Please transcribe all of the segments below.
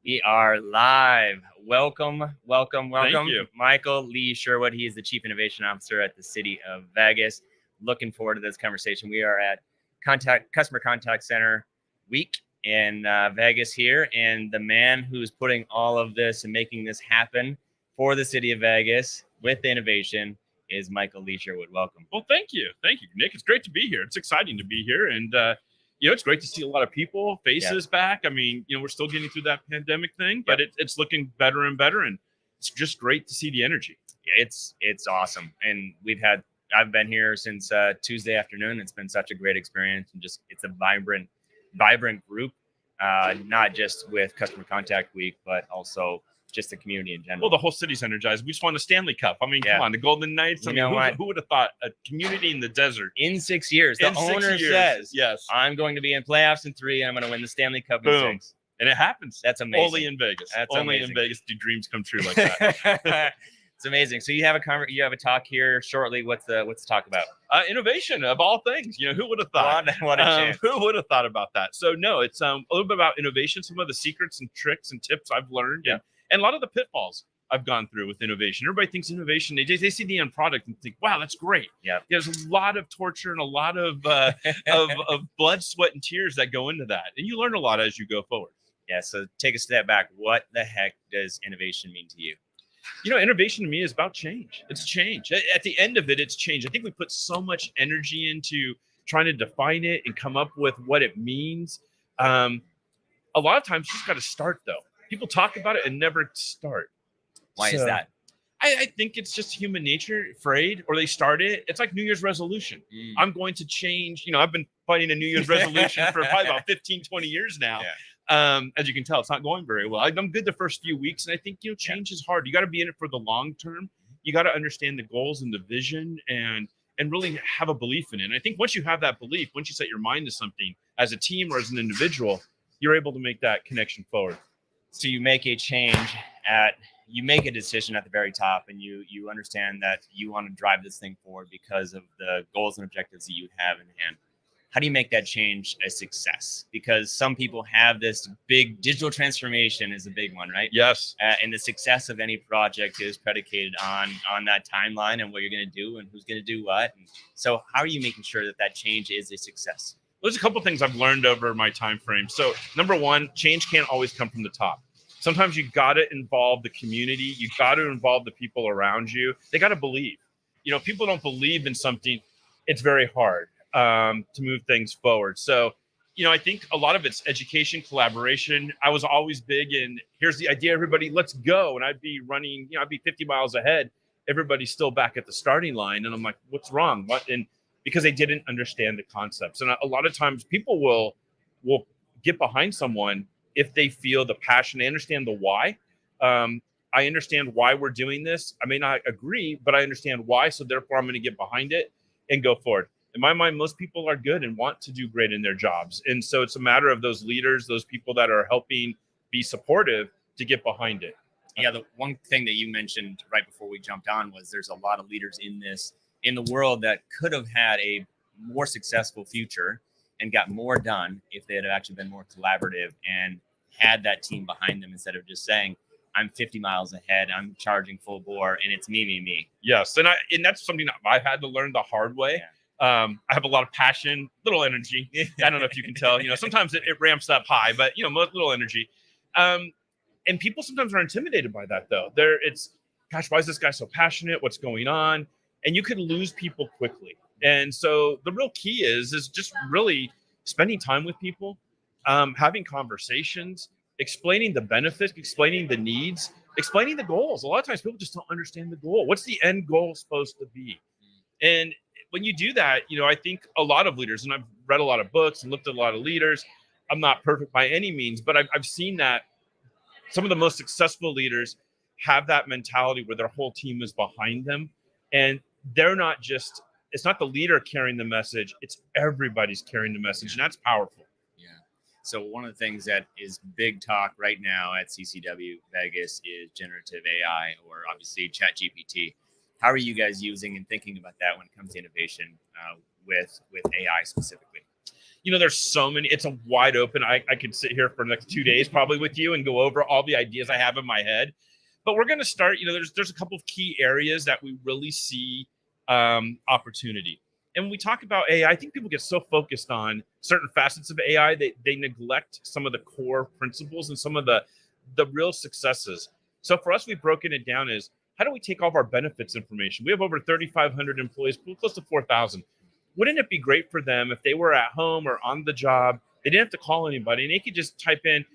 We are live. Welcome. Thank you. Michael Lee Sherwood. He is the Chief Innovation Officer at the City of Vegas. Looking forward to this conversation. We are at Customer Contact Center Week in Vegas here, and the man who's putting all of this and making this happen for the City of Vegas with innovation is Michael Lee Sherwood. Welcome. Well, thank you, Nick. It's great to be here. It's exciting to be here, and it's great to see a lot of people, faces back. I mean, we're still getting through that pandemic thing, but it's looking better and better, and it's just great to see the energy. It's awesome, and I've been here since Tuesday afternoon. It's been such a great experience, and it's a vibrant group, not just with Customer Contact Week, but also just the community in general. Well, the whole city's energized. We just won the Stanley Cup. I mean, come on, the Golden Knights. Who would have thought a community in the desert? In 6 years, the owner says, yes, I'm going to be in playoffs in 3, and I'm going to win the Stanley Cup in 6. And it happens. That's amazing. Only in Vegas. In Vegas do dreams come true like that. It's amazing. So you have a talk here shortly. What's the talk about? Innovation of all things. Who would have thought? What a chance. Who would have thought about that? So no, it's a little bit about innovation. Some of the secrets and tricks and tips I've learned, and a lot of the pitfalls I've gone through with innovation. Everybody thinks innovation. They see the end product and think, wow, that's great. Yeah. There's a lot of torture and a lot of of blood, sweat, and tears that go into that, and you learn a lot as you go forward. Yeah. So take a step back. What the heck does innovation mean to you? Innovation to me is about change. It's change. At the end of it, it's change. I think we put so much energy into trying to define it and come up with what it means. A lot of times, you just got to start, though. People talk about it and never start. Why is that? I think it's just human nature, afraid, or they start it. It's like New Year's resolution. I'm going to change. I've been fighting a New Year's resolution for probably about 15, 20 years now. Yeah. As you can tell, it's not going very well. I'm good the first few weeks, and I think change is hard. You got to be in it for the long term. You got to understand the goals and the vision, and really have a belief in it. And I think once you have that belief, once you set your mind to something as a team or as an individual, you're able to make that connection forward. So you make a you make a decision at the very top, and you understand that you want to drive this thing forward because of the goals and objectives that you have in hand. How do you make that change a success? Because some people have this big digital transformation is a big one, right? Yes. And the success of any project is predicated on that timeline and what you're going to do and who's going to do what. And so how are you making sure that change is a success? There's a couple things I've learned over my time frame. So number one, change can't always come from the top. Sometimes you got to involve the community. You got to involve the people around you. They got to believe. People don't believe in something. It's very hard to move things forward. So, I think a lot of it's education, collaboration. I was always big in, here's the idea, everybody, let's go. And I'd be running, I'd be 50 miles ahead. Everybody's still back at the starting line. And I'm like, what's wrong? What? And because they didn't understand the concepts. And a lot of times people will get behind someone if they feel the passion, they understand the why. I understand why we're doing this. I may not agree, but I understand why. So therefore, I'm going to get behind it and go forward. In my mind, most people are good and want to do great in their jobs. And so it's a matter of those leaders, those people that are helping be supportive to get behind it. Yeah, the one thing that you mentioned right before we jumped on was there's a lot of leaders in the world that could have had a more successful future and got more done if they had actually been more collaborative and had that team behind them instead of just saying, I'm 50 miles ahead, I'm charging full bore, and it's me. Yes, and that's something that I've had to learn the hard way. Yeah. I have a lot of passion, little energy. I don't know if you can tell. Sometimes it ramps up high, but little energy. And people sometimes are intimidated by that, though. Gosh, why is this guy so passionate? What's going on? And you could lose people quickly. And so the real key is just really spending time with people, having conversations, explaining the benefits, explaining the needs, explaining the goals. A lot of times people just don't understand the goal. What's the end goal supposed to be? And when you do that, I think a lot of leaders, and I've read a lot of books and looked at a lot of leaders. I'm not perfect by any means, but I've seen that some of the most successful leaders have that mentality where their whole team is behind them. And they're not just, it's not the leader carrying the message, it's everybody's carrying the message. And that's powerful. Yeah. So one of the things that is big talk right now at CCW Vegas is generative AI, or obviously ChatGPT. How are you guys using and thinking about that when it comes to innovation with AI specifically? there's so many. It's a wide open. I could sit here for the next 2 days probably with you and go over all the ideas I have in my head. But we're going to start. There's a couple of key areas that we really see opportunity. And when we talk about AI, I think people get so focused on certain facets of AI, they neglect some of the core principles and some of the real successes. So for us, we've broken it down as, how do we take all of our benefits information? We have over 3,500 employees, close to 4,000. Wouldn't it be great for them if they were at home or on the job, they didn't have to call anybody, and they could just type in,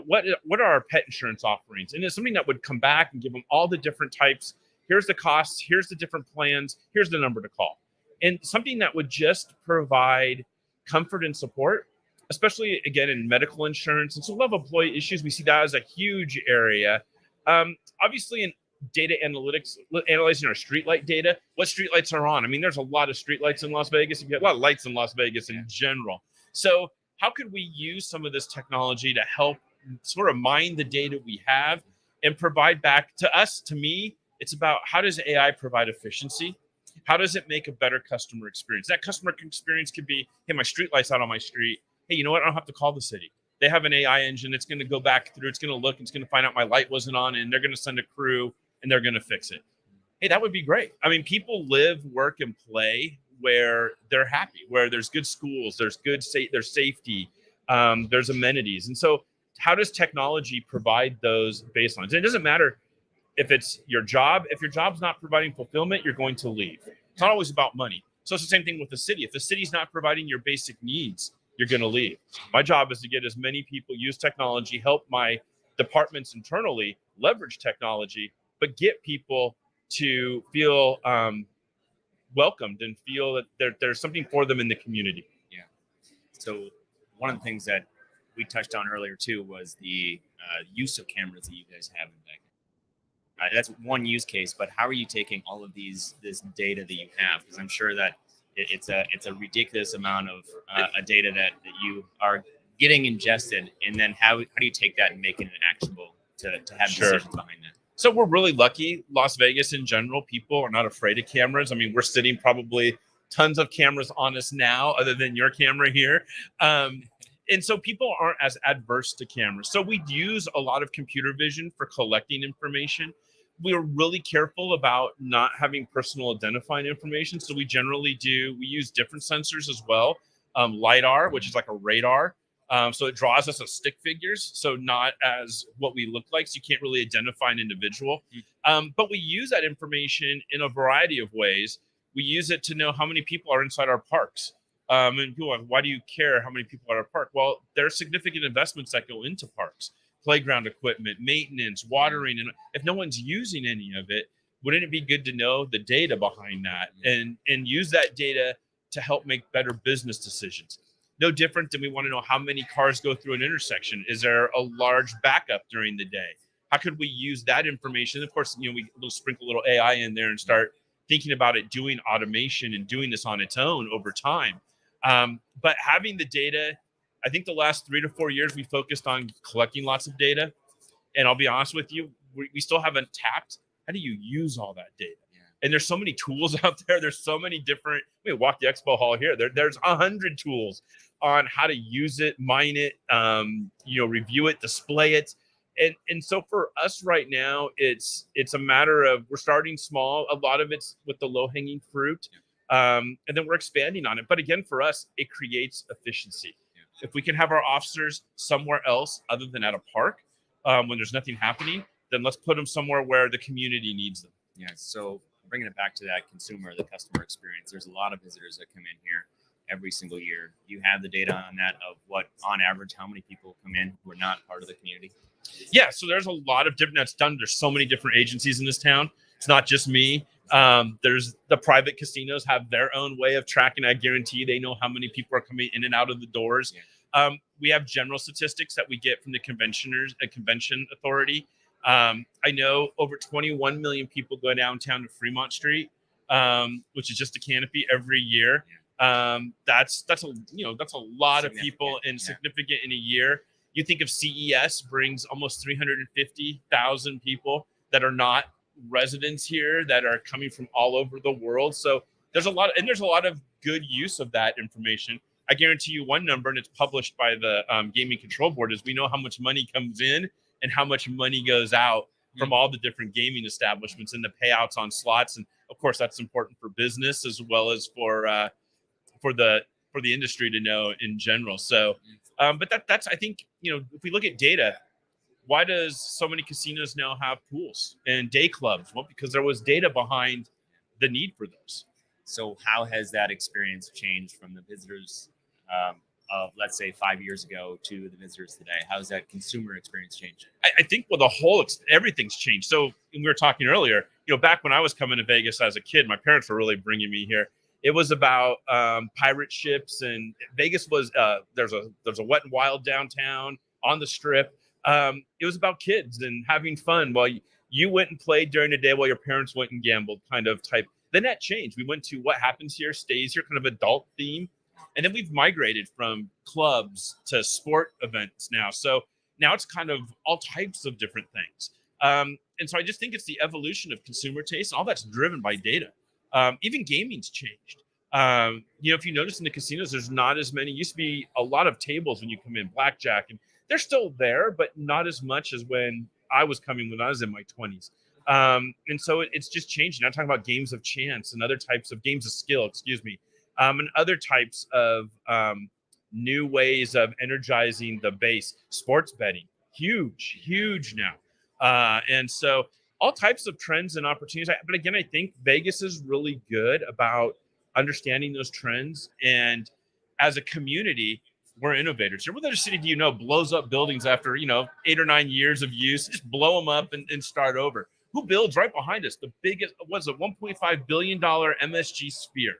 what are our pet insurance offerings? And it's something that would come back and give them all the different types. Here's the costs. Here's the different plans. Here's the number to call. And something that would just provide comfort and support, especially, again, in medical insurance. And so a lot of employee issues, we see that as a huge area. Obviously, in data analytics, analyzing our streetlight data, what streetlights are on. I mean, there's a lot of streetlights in Las Vegas. You get a lot of lights in Las Vegas in general. So how could we use some of this technology to help sort of mine the data we have and provide back to us? To me, it's about, how does AI provide efficiency? How does it make a better customer experience? That customer experience could be, hey, my street light's out on my street. Hey, you know what? I don't have to call the city. They have an AI engine. It's going to go back through. It's going to look. It's going to find out my light wasn't on, and they're going to send a crew, and they're going to fix it. Hey, that would be great. I mean, people live, work, and play where they're happy, where there's good schools, there's there's safety, there's amenities. And so how does technology provide those baselines? And it doesn't matter if it's your job. If your job's not providing fulfillment, you're going to leave. It's not always about money. So it's the same thing with the city. If the city's not providing your basic needs, you're going to leave. My job is to get as many people use technology, help my departments internally leverage technology, but get people to feel welcomed and feel that there's something for them in the community. Yeah. So one of the things that we touched on earlier too was the use of cameras that you guys have in Vegas. That's one use case, but how are you taking all of this data that you have? Because I'm sure that it's a ridiculous amount of data that you are getting ingested, and then how do you take that and make it actionable to have decisions behind that? So we're really lucky. Las Vegas in general, people are not afraid of cameras. I mean, we're sitting probably tons of cameras on us now, other than your camera here. And so people aren't as adverse to cameras. So we use a lot of computer vision for collecting information. We're really careful about not having personal identifying information. So we use different sensors as well. LiDAR, which is like a radar. So it draws us as stick figures. So not as what we look like. So you can't really identify an individual. But we use that information in a variety of ways. We use it to know how many people are inside our parks. And people are like, why do you care how many people are at our park? Well, there are significant investments that go into parks. Playground equipment, maintenance, watering. And if no one's using any of it, wouldn't it be good to know the data behind that and use that data to help make better business decisions? No different than we want to know how many cars go through an intersection. Is there a large backup during the day? How could we use that information? Of course, we'll sprinkle a little AI in there and start thinking about it doing automation and doing this on its own over time. But having the data, I think the last 3 to 4 years, we focused on collecting lots of data. And I'll be honest with you, we still haven't tapped. How do you use all that data? Yeah. And there's so many tools out there. There's so many different, walk the expo hall here. There's 100 tools on how to use it, mine it, review it, display it. And so for us right now, it's a matter of, we're starting small. A lot of it's with the low hanging fruit. And then we're expanding on it. But again, for us, it creates efficiency. If we can have our officers somewhere else other than at a park, when there's nothing happening, then let's put them somewhere where the community needs them. Yeah. So bringing it back to that the customer experience, there's a lot of visitors that come in here every single year. You have the data on that of what, on average, how many people come in who are not part of the community? Yeah. So there's a lot of different, that's done. There's so many different agencies in this town. It's not just me. There's the private casinos have their own way of tracking. I guarantee they know how many people are coming in and out of the doors. Yeah. We have general statistics that we get from the convention authority. I know over 21 million people go downtown to Fremont Street, which is just a canopy every year. That's a lot of people and significant in a year. You think of CES brings almost 350,000 people that are not residents here, that are coming from all over the world. So there's a lot of good use of that information. I guarantee you one number, and it's published by the Gaming Control Board, is we know how much money comes in and how much money goes out from all the different gaming establishments and the payouts on slots. And of course, that's important for business as well as for the industry to know in general. So, but that's I think, if we look at data, why does so many casinos now have pools and day clubs? Well, because there was data behind the need for those. So how has that experience changed from the visitors of, let's say, 5 years ago to the visitors today? How has that consumer experience changed? I think everything's changed. So we were talking earlier, back when I was coming to Vegas as a kid, my parents were really bringing me here. It was about pirate ships, and Vegas was there's a Wet and Wild downtown on the Strip. It was about kids and having fun while you went and played during the day while your parents went and gambled, kind of type. Then that changed. We went to what happens here stays here, kind of adult theme. And then we've migrated from clubs to sport events now. So now it's kind of all types of different things. And so I just think it's the evolution of consumer taste. All that's driven by data. Even gaming's changed. If you notice in the casinos, there's not as many. Used to be a lot of tables when you come in, blackjack, and they're still there, but not as much as when I was coming when I was in my 20s. And so it's just changing. I'm talking about games of chance and other types of games of skill, and other types of new ways of energizing the base. Sports betting, huge now. And so all types of trends and opportunities. But again, I think Vegas is really good about understanding those trends. And as a community, we're innovators. What other city do you know blows up buildings after 8 or 9 years of use? Just blow them up and start over. Who builds right behind us? The biggest was a $1.5 billion MSG Sphere.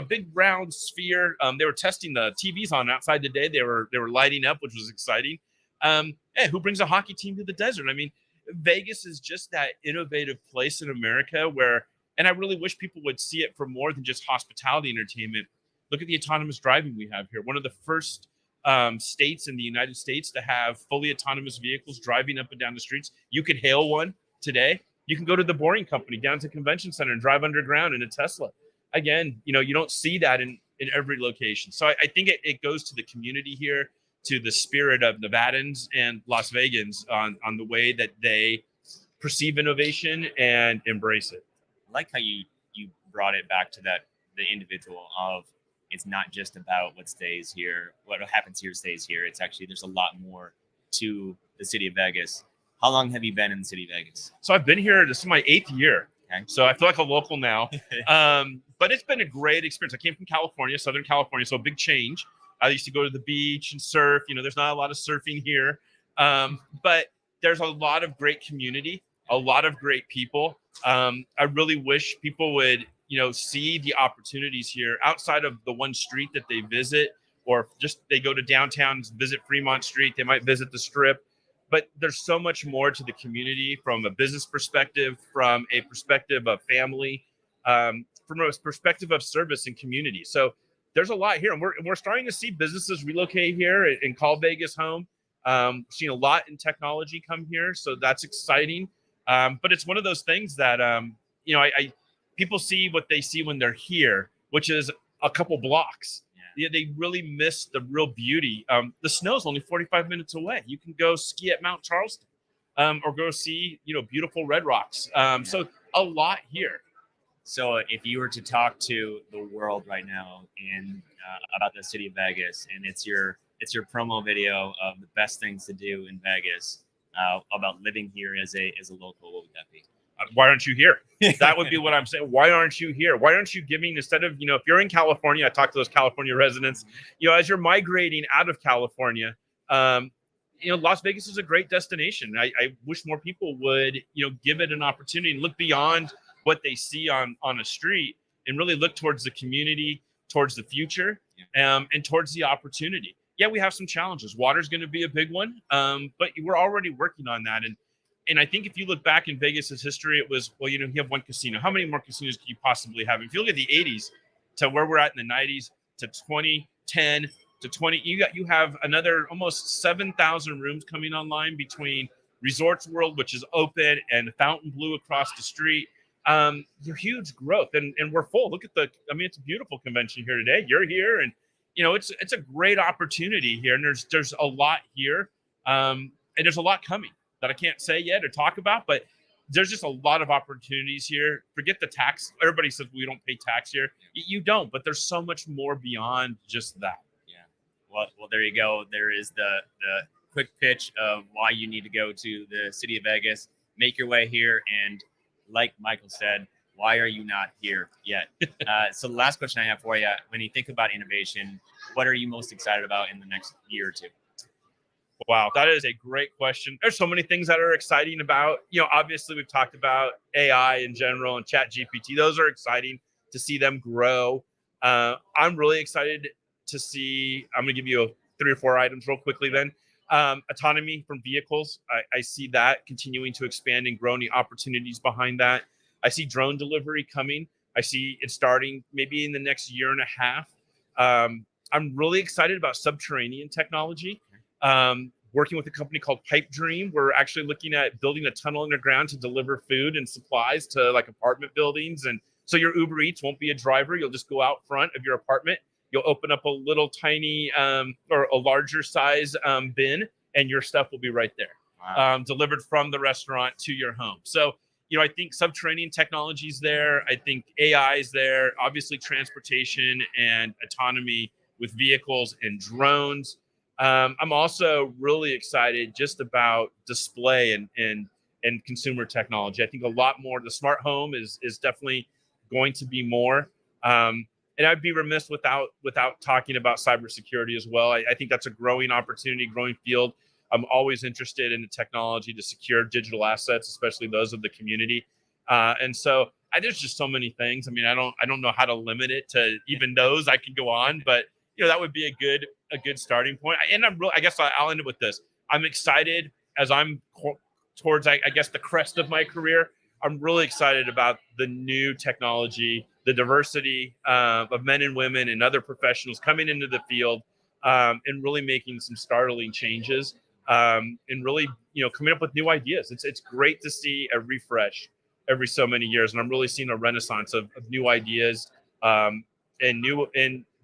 Big round sphere. They were testing the TVs on outside today. They were lighting up, which was exciting. Hey, who brings a hockey team to the desert? I mean, Vegas is just that innovative place in America where, and I really wish people would see it for more than just hospitality entertainment. Look at the autonomous driving we have here. One of the first states in the United States to have fully autonomous vehicles driving up and down the streets. You could hail one today. You can go to the Boring Company down to Convention Center and drive underground in a Tesla. Again, you don't see that in every location. So I think it goes to the community here, to the spirit of Nevadans and Las Vegans on the way that they perceive innovation and embrace it. I like how you brought it back to the individual of, it's not just about what stays here, what happens here stays here. It's actually, there's a lot more to the city of Vegas. How long have you been in the city of Vegas? So I've been here, this is my 8th year. Okay. So I feel like a local now. But it's been a great experience. I came from California, Southern California, so a big change. I used to go to the beach and surf. There's not a lot of surfing here. But there's a lot of great community, a lot of great people. I really wish people would, see the opportunities here outside of the one street that they visit, or just they go to downtown, visit Fremont Street. They might visit the Strip. But there's so much more to the community from a business perspective, from a perspective of family, from a perspective of service and community. So there's a lot here, and we're starting to see businesses relocate here and call Vegas home. Seen a lot in technology come here, so that's exciting. But it's one of those things that people see what they see when they're here, which is a couple blocks. Yeah, they really miss the real beauty. The snow's only 45 minutes away. You can go ski at Mount Charleston, or go see beautiful Red Rocks. So a lot here. So if you were to talk to the world right now and about the city of Vegas, and it's your promo video of the best things to do in Vegas, about living here as a local, what would that be? Why aren't you here? That would be what I'm saying. Why aren't you here? Why aren't you giving, instead of, if you're in California, I talk to those California residents, as you're migrating out of California, Las Vegas is a great destination. I wish more people would, give it an opportunity and look beyond what they see on a street and really look towards the community, towards the future, and towards the opportunity. Yeah, we have some challenges. Water's going to be a big one, but we're already working on that. And I think if you look back in Vegas's history, it was, you have one casino. How many more casinos could you possibly have? If you look at the 80s to where we're at in the 90s to 2010 to 20, you have another almost 7,000 rooms coming online between Resorts World, which is open, and Fontainebleau across the street. Huge growth, and we're full. Look at it's a beautiful convention here today. You're here, and it's a great opportunity here, and there's a lot here, and there's a lot coming that I can't say yet or talk about, but there's just a lot of opportunities here. Forget the tax. Everybody says we don't pay tax here. You don't, but there's so much more beyond just that. Yeah. Well, there you go. There is the quick pitch of why you need to go to the city of Vegas, make your way here, and like Michael said, why are you not here yet? So the last question I have for you, when you think about innovation, what are you most excited about in the next year or two? Wow, that is a great question. There's so many things that are exciting about, obviously we've talked about AI in general and Chat GPT. Those are exciting to see them grow. I'm really excited to see, I'm going to give you 3 or 4 items real quickly then. Autonomy from vehicles. I see that continuing to expand and growing, the opportunities behind that. I see drone delivery coming. I see it starting maybe in the next year and a half. I'm really excited about subterranean technology. Working with a company called Pipe Dream, we're actually looking at building a tunnel underground to deliver food and supplies to like apartment buildings. And so your Uber Eats won't be a driver. You'll just go out front of your apartment. You'll open up a little tiny or a larger size bin, and your stuff will be right there, Wow. Delivered from the restaurant to your home. So, I think subterranean technology is there. I think AI is there. Obviously, transportation and autonomy with vehicles and drones. I'm also really excited just about display and consumer technology. I think a lot more. The smart home is definitely going to be more. And I'd be remiss without talking about cybersecurity as well. I think that's a growing opportunity, growing field. I'm always interested in the technology to secure digital assets, especially those of the community. And so there's just so many things. I mean, I don't know how to limit it to even those. I can go on, but that would be a good starting point. And I guess I'll end it with this. I'm excited as I'm towards, I guess, the crest of my career. I'm really excited about the new technology, the diversity of men and women and other professionals coming into the field and really making some startling changes and really, coming up with new ideas. It's great to see a refresh every so many years. And I'm really seeing a renaissance of new ideas and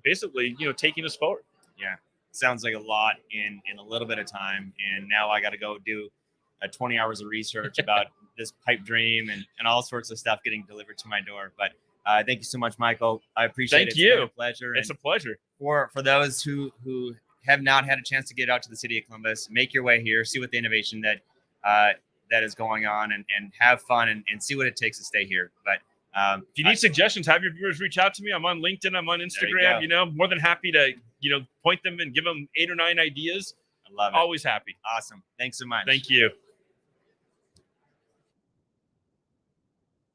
basically, taking us forward. Yeah. Sounds like a lot in a little bit of time. And now I got to go do 20 hours of research about this pipe dream and all sorts of stuff getting delivered to my door. But thank you so much, Michael. I appreciate it. Thank you. It's been a pleasure. It's a pleasure. For those who have not had a chance to get out to the city of Columbus, make your way here, see what the innovation that is going on and have fun and see what it takes to stay here. But if you need suggestions, have your viewers reach out to me. I'm on LinkedIn. I'm on Instagram. More than happy to, point them and give them 8 or 9 ideas. I love it. Always happy. Awesome. Thanks so much. Thank you.